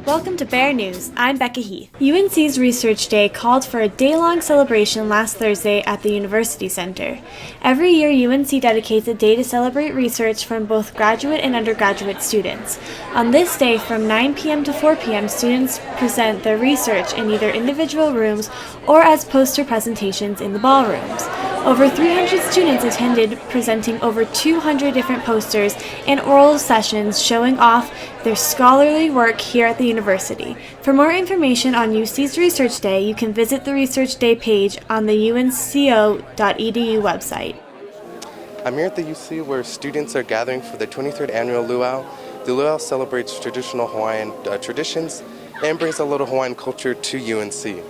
Welcome to Bear News. I'm Becca Heath. UNC's Research Day called for a day-long celebration last Thursday at the University Center. Every year, UNC dedicates a day to celebrate research from both graduate and undergraduate students. On this day, from 9 p.m. to 4 p.m., students present their research in either individual rooms or as poster presentations in the ballrooms. Over 300 students attended, presenting over 200 different posters and oral sessions showing off their scholarly work here at the university. For more information on UC's Research Day, you can visit the Research Day page on the unco.edu website. I'm here at the UC where students are gathering for the 23rd annual luau. The luau celebrates traditional Hawaiian traditions and brings a little Hawaiian culture to UNC.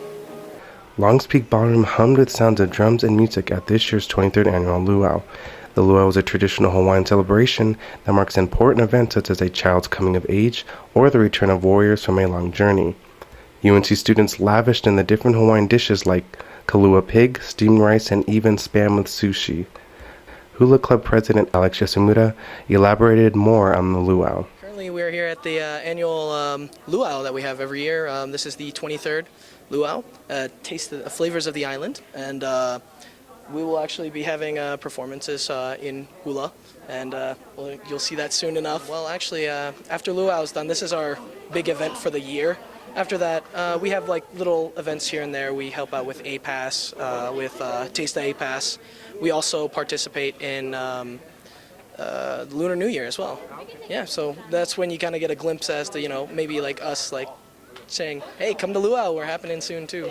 Long's Peak Ballroom hummed with sounds of drums and music at this year's 23rd annual luau. The luau is a traditional Hawaiian celebration that marks important events such as a child's coming of age or the return of warriors from a long journey. UNC students lavished in the different Hawaiian dishes like kalua pig, steamed rice, and even spam with sushi. Hula Club President Alex Yasumura elaborated more on the luau. Currently we're here at the annual luau that we have every year. This is the 23rd luau, Taste the Flavors of the Island, and we will actually be having performances in hula, and you'll see that soon enough. Well, actually, after luau is done, this is our big event for the year. After that, we have like little events here and there. We help out with APAS, with Taste the APAS. We also participate in Lunar New Year as well. Yeah, so that's when you kind of get a glimpse as to, maybe like us, like saying, hey, come to luau, we're happening soon too.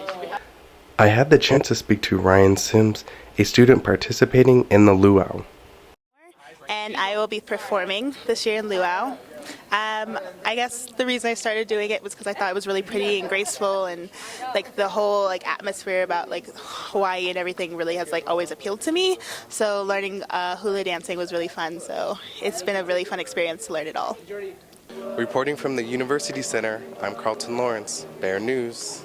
I had the chance to speak to Ryan Sims, a student participating in the luau. And I will be performing this year in luau. I guess the reason I started doing it was because I thought it was really pretty and graceful, and like the whole atmosphere about Hawaii and everything really has always appealed to me. So learning hula dancing was really fun. So it's been a really fun experience to learn it all. Reporting from the University Center, I'm Carlton Lawrence, Bear News.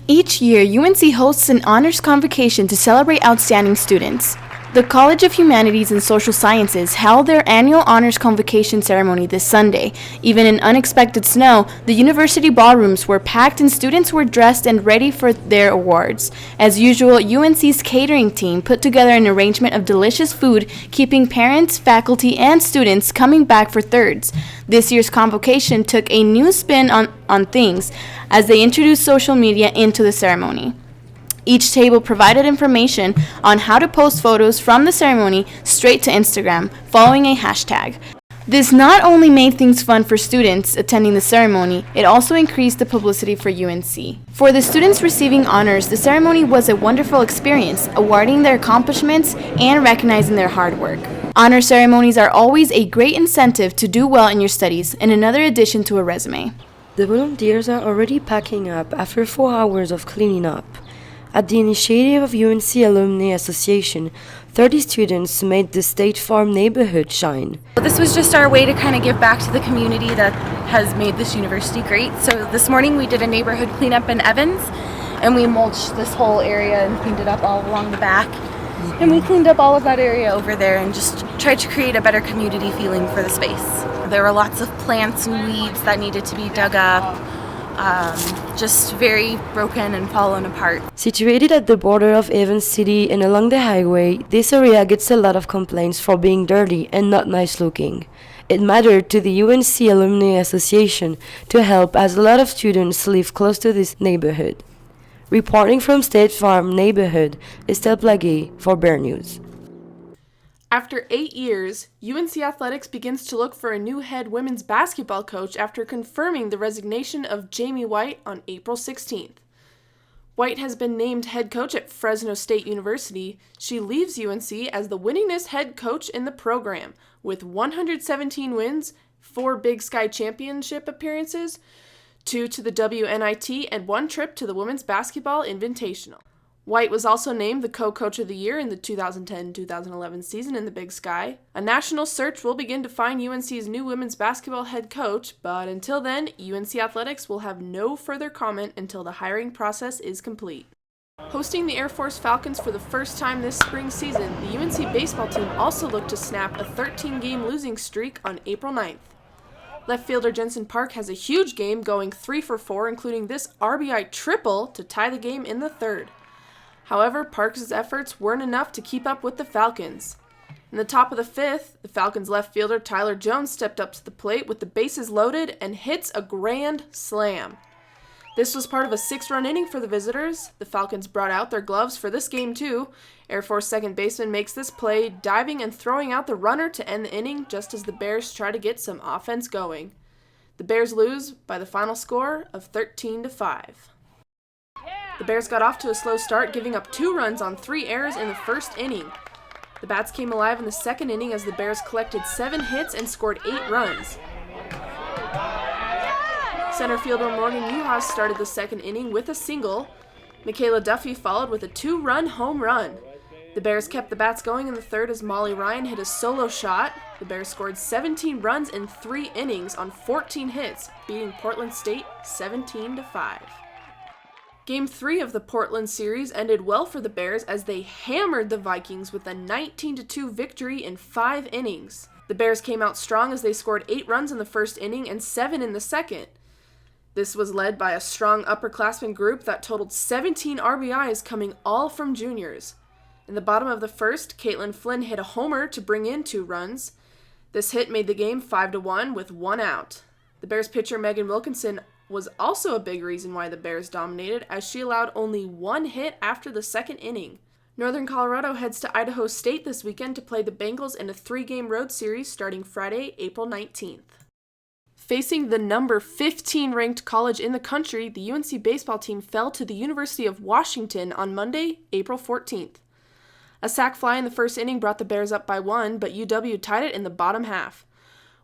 Each year, UNC hosts an honors convocation to celebrate outstanding students. The College of Humanities and Social Sciences held their annual honors convocation ceremony this Sunday. Even in unexpected snow, the university ballrooms were packed and students were dressed and ready for their awards. As usual, UNC's catering team put together an arrangement of delicious food, keeping parents, faculty, and students coming back for thirds. This year's convocation took a new spin on things as they introduced social media into the ceremony. Each table provided information on how to post photos from the ceremony straight to Instagram, following a hashtag. This not only made things fun for students attending the ceremony, it also increased the publicity for UNC. For the students receiving honors, the ceremony was a wonderful experience, awarding their accomplishments and recognizing their hard work. Honor ceremonies are always a great incentive to do well in your studies and another addition to a resume. The volunteers are already packing up after 4 hours of cleaning up. At the initiative of UNC Alumni Association, 30 students made the State Farm neighborhood shine. This was just our way to kind of give back to the community that has made this university great. So this morning we did a neighborhood cleanup in Evans, and we mulched this whole area and cleaned it up all along the back. And we cleaned up all of that area over there and just tried to create a better community feeling for the space. There were lots of plants and weeds that needed to be dug up. Just very broken and fallen apart. Situated at the border of Evans City and along the highway, this area gets a lot of complaints for being dirty and not nice looking. It mattered to the UNC Alumni Association to help, as a lot of students live close to this neighborhood. Reporting from State Farm neighborhood, Estelle Plaguet for Bear News. After 8 years, UNC Athletics begins to look for a new head women's basketball coach after confirming the resignation of Jamie White on April 16th. White has been named head coach at Fresno State University. She leaves UNC as the winningest head coach in the program, with 117 wins, 4 Big Sky Championship appearances, 2 to the WNIT, and 1 trip to the Women's Basketball Invitational. White was also named the co-coach of the year in the 2010-2011 season in the Big Sky. A national search will begin to find UNC's new women's basketball head coach, but until then, UNC Athletics will have no further comment until the hiring process is complete. Hosting the Air Force Falcons for the first time this spring season, the UNC baseball team also looked to snap a 13-game losing streak on April 9th. Left fielder Jensen Park has a huge game, going 3 for 4, including this RBI triple to tie the game in the third. However, Parks' efforts weren't enough to keep up with the Falcons. In the top of the 5th, the Falcons left fielder Tyler Jones stepped up to the plate with the bases loaded and hits a grand slam. This was part of a 6-run inning for the visitors. The Falcons brought out their gloves for this game too. Air Force second baseman makes this play, diving and throwing out the runner to end the inning just as the Bears try to get some offense going. The Bears lose by the final score of 13-5. The Bears got off to a slow start, giving up 2 runs on 3 errors in the first inning. The Bats came alive in the second inning as the Bears collected 7 hits and scored 8 runs. Center fielder Morgan Uhas started the second inning with a single. Michaela Duffy followed with a 2-run home run. The Bears kept the Bats going in the third as Molly Ryan hit a solo shot. The Bears scored 17 runs in 3 innings on 14 hits, beating Portland State 17-5. Game 3 of the Portland series ended well for the Bears as they hammered the Vikings with a 19-2 victory in 5 innings. The Bears came out strong as they scored 8 runs in the first inning and 7 in the second. This was led by a strong upperclassmen group that totaled 17 RBIs coming all from juniors. In the bottom of the first, Caitlin Flynn hit a homer to bring in 2 runs. This hit made the game 5-1 with 1 out. The Bears pitcher Megan Wilkinson was also a big reason why the Bears dominated, as she allowed only 1 hit after the second inning. Northern Colorado heads to Idaho State this weekend to play the Bengals in a 3-game road series starting Friday, April 19th. Facing the number 15 ranked college in the country, the UNC baseball team fell to the University of Washington on Monday, April 14th. A sac fly in the first inning brought the Bears up by 1, but UW tied it in the bottom half.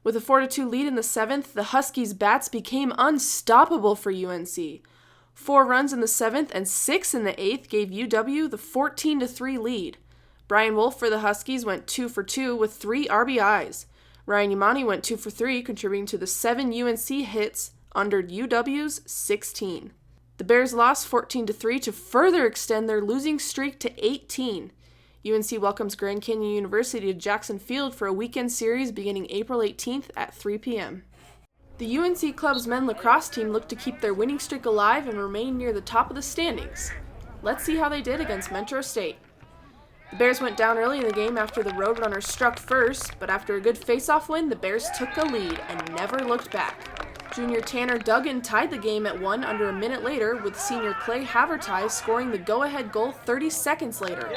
With a 4-2 lead in the 7th, the Huskies' bats became unstoppable for UNC. 4 runs in the 7th and 6 in the 8th gave UW the 14-3 lead. Brian Wolf for the Huskies went 2 for 2 with 3 RBIs. Ryan Yamani went 2 for 3, contributing to the 7 UNC hits under UW's 16. The Bears lost 14-3 to further extend their losing streak to 18. UNC welcomes Grand Canyon University to Jackson Field for a weekend series beginning April 18th at 3 p.m. The UNC Club's men lacrosse team looked to keep their winning streak alive and remain near the top of the standings. Let's see how they did against Metro State. The Bears went down early in the game after the Roadrunners struck first, but after a good face-off win, the Bears took the lead and never looked back. Junior Tanner Duggan tied the game at 1 under a minute later, with senior Clay Havertide scoring the go-ahead goal 30 seconds later.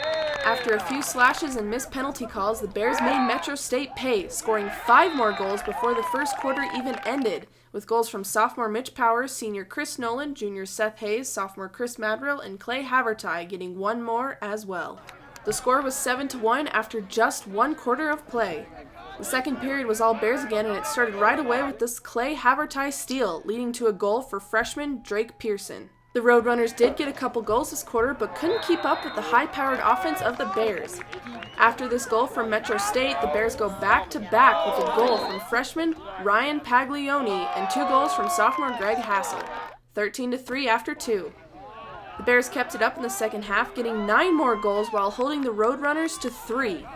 After a few slashes and missed penalty calls, the Bears made Metro State pay, scoring 5 more goals before the first quarter even ended, with goals from sophomore Mitch Powers, senior Chris Nolan, junior Seth Hayes, sophomore Chris Madrill, and Clay Havertide getting 1 more as well. The score was 7-1 after just 1 quarter of play. The second period was all Bears again, and it started right away with this Clay Havertide steal, leading to a goal for freshman Drake Pearson. The Roadrunners did get a couple goals this quarter, but couldn't keep up with the high-powered offense of the Bears. After this goal from Metro State, the Bears go back-to-back with a goal from freshman Ryan Paglioni and 2 goals from sophomore Greg Hassel, 13-3 after 2. The Bears kept it up in the second half, getting 9 more goals while holding the Roadrunners to 3.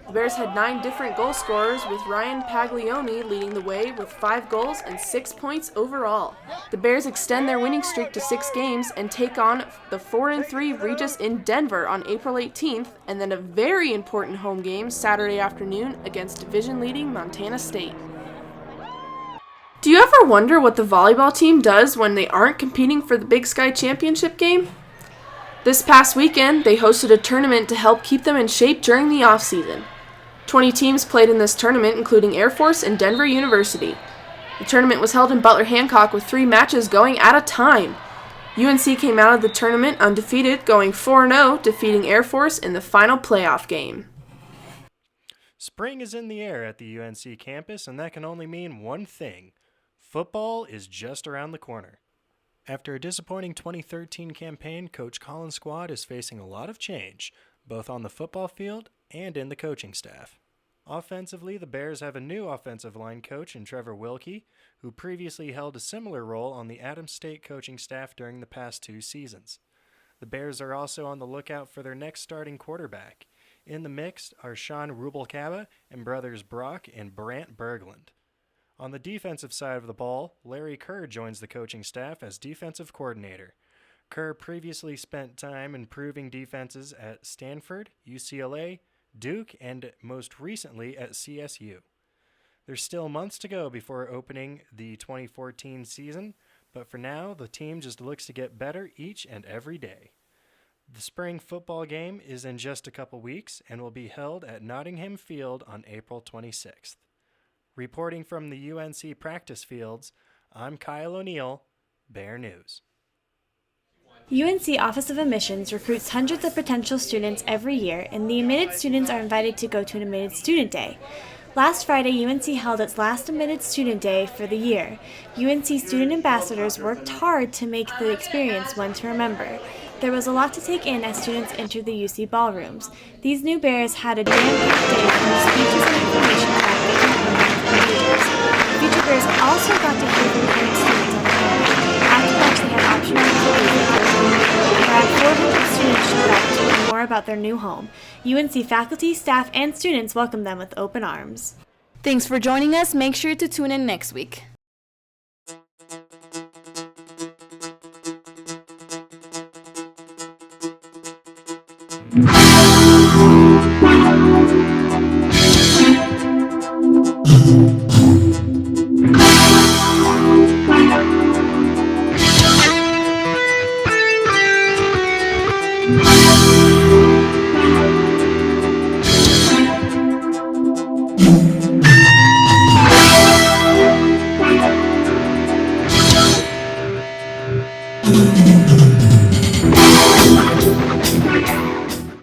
The Bears had 9 different goal scorers, with Ryan Paglioni leading the way with 5 goals and 6 points overall. The Bears extend their winning streak to 6 games and take on the 4-3 Regis in Denver on April 18th, and then a very important home game Saturday afternoon against division-leading Montana State. Do you ever wonder what the volleyball team does when they aren't competing for the Big Sky Championship game? This past weekend, they hosted a tournament to help keep them in shape during the off-season. 20 teams played in this tournament, including Air Force and Denver University. The tournament was held in Butler Hancock with 3 matches going at a time. UNC came out of the tournament undefeated, going 4-0, defeating Air Force in the final playoff game. Spring is in the air at the UNC campus, and that can only mean one thing. Football is just around the corner. After a disappointing 2013 campaign, Coach Collins' squad is facing a lot of change, both on the football field and in the coaching staff. Offensively, the Bears have a new offensive line coach in Trevor Wilkie, who previously held a similar role on the Adams State coaching staff during the past 2 seasons. The Bears are also on the lookout for their next starting quarterback. In the mix are Sean Rubalcaba and brothers Brock and Brant Berglund. On the defensive side of the ball, Larry Kerr joins the coaching staff as defensive coordinator. Kerr previously spent time improving defenses at Stanford, UCLA, Duke, and most recently at CSU. There's still months to go before opening the 2014 season, but for now, the team just looks to get better each and every day. The spring football game is in just a couple weeks and will be held at Nottingham Field on April 26th. Reporting from the UNC practice fields, I'm Kyle O'Neill, Bear News. UNC Office of Admissions recruits hundreds of potential students every year, and the admitted students are invited to go to an admitted student day. Last Friday, UNC held its last admitted student day for the year. UNC student ambassadors worked hard to make the experience one to remember. There was a lot to take in as students entered the UC ballrooms. These new Bears had a jam-packed day full of speeches and information about different leaders. Future Bears also got to hear from current students on the campus. After lunch, they had optional activities. Around 400 students showed up to learn more about their new home. UNC faculty, staff, and students welcomed them with open arms. Thanks for joining us. Make sure to tune in next week. Thank you.